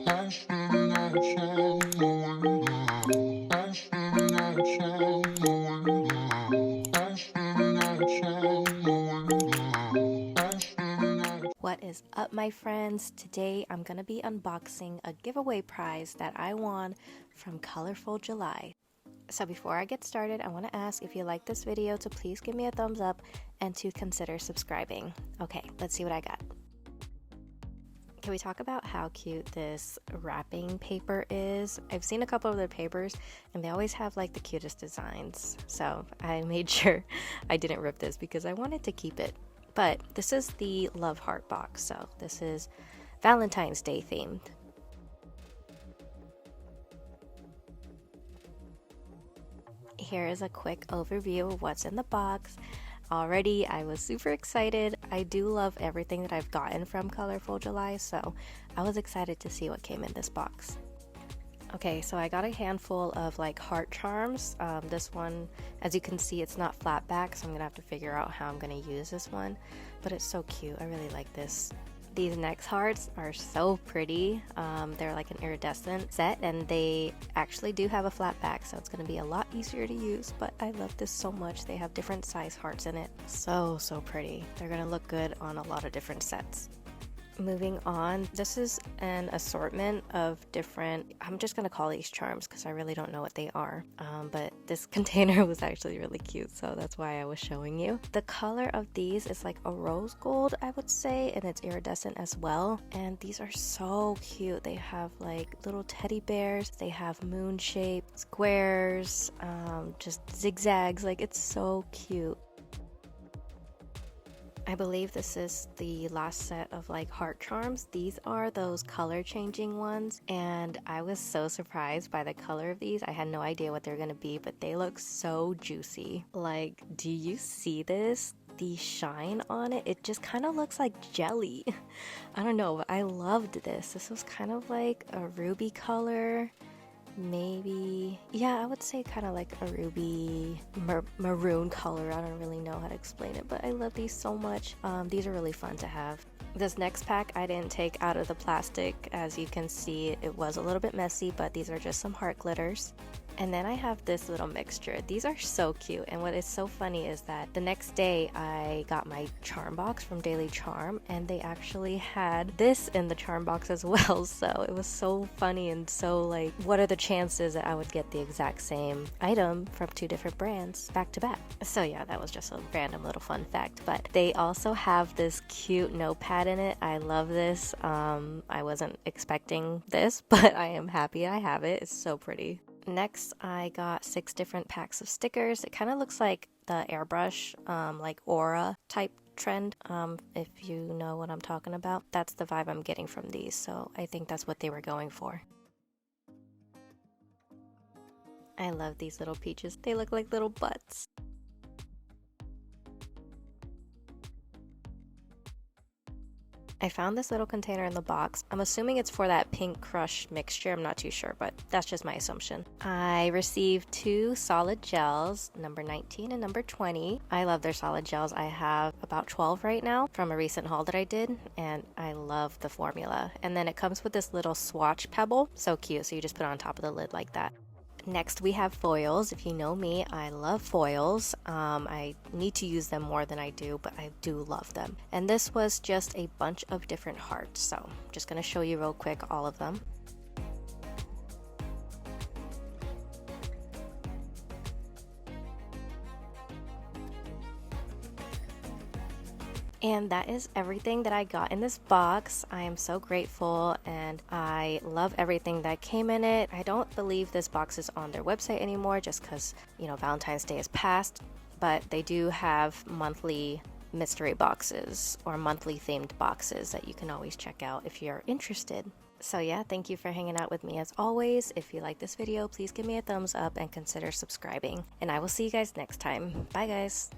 What is up, my friends? Today I'm gonna be unboxing a giveaway prize that I won from Colorful July. So before I get started, I want to ask if you like this video to please give me a thumbs up and to consider subscribing. Okay, let's see what I got. Can we talk about how cute this wrapping paper is? I've seen a couple of their papers and they always have like the cutest designs. So I made sure I didn't rip this because I wanted to keep it. But this is the Love Heart box, so this is Valentine's Day themed. Here is a quick overview of what's in the box. Already I was super excited. I do love everything that I've gotten from Colorful July, so I was excited to see what came in this box. Okay, so I got a handful of like heart charms. This one, as you can see, it's not flat back, so I'm gonna have to figure out how I'm gonna use this one, but it's so cute. I really like this. These next hearts are so pretty. They're like an iridescent set and they actually do have a flat back, so it's going to be a lot easier to use, but I love this so much. They have different size hearts in it. So pretty. They're going to look good on a lot of different sets. Moving on, this is an assortment of different, I'm just going to call these charms because I really don't know what they are, but this container was actually really cute, so that's why I was showing you. The color of these is like a rose gold, I would say, and it's iridescent as well, and these are so cute. They have like little teddy bears, they have moon shaped squares, just zigzags, like it's so cute. I believe this is the last set of like heart charms. These are those color changing ones, and I was so surprised by the color of these. I had no idea what they're gonna be, but they look so juicy. Like, do you see this? The shine on it, it just kind of looks like jelly. I don't know, but I loved this. This was kind of like a ruby color. Maybe, yeah, I would say kind of like a ruby maroon color. I don't really know how to explain it, but I love these so much. These are really fun to have. This next pack I didn't take out of the plastic. As you can see, it was a little bit messy, but these are just some heart glitters. And then I have this little mixture. These are so cute, and what is so funny is that the next day I got my charm box from Daily Charm, and they actually had this in the charm box as well. So it was so funny and so like, what are the chances that I would get the exact same item from two different brands back to back? So yeah, that was just a random little fun fact. But they also have this cute notepad in it. I love this. I wasn't expecting this, but I am happy I have it. It's so pretty. Next, I got 6 different packs of stickers. It kind of looks like the airbrush, like aura type trend, if you know what I'm talking about. That's the vibe I'm getting from these, so I think that's what they were going for. I love these little peaches. They look like little butts. I found this little container in the box. I'm assuming it's for that pink crush mixture. I'm not too sure, but that's just my assumption. I received 2 solid gels, number 19 and number 20. I love their solid gels. I have about 12 right now from a recent haul that I did, and I love the formula. And then it comes with this little swatch pebble. So cute, so you just put it on top of the lid like that. Next, we have foils. If you know me, I love foils. I need to use them more than I do, but I do love them. And this was just a bunch of different hearts, so I'm just going to show you real quick all of them. And that is everything that I got in this box. I am so grateful and I love everything that came in it. I don't believe this box is on their website anymore just because, you know, Valentine's Day is past, but they do have monthly mystery boxes or monthly themed boxes that you can always check out if you're interested. So yeah, thank you for hanging out with me as always. If you like this video, please give me a thumbs up and consider subscribing. And I will see you guys next time. Bye guys.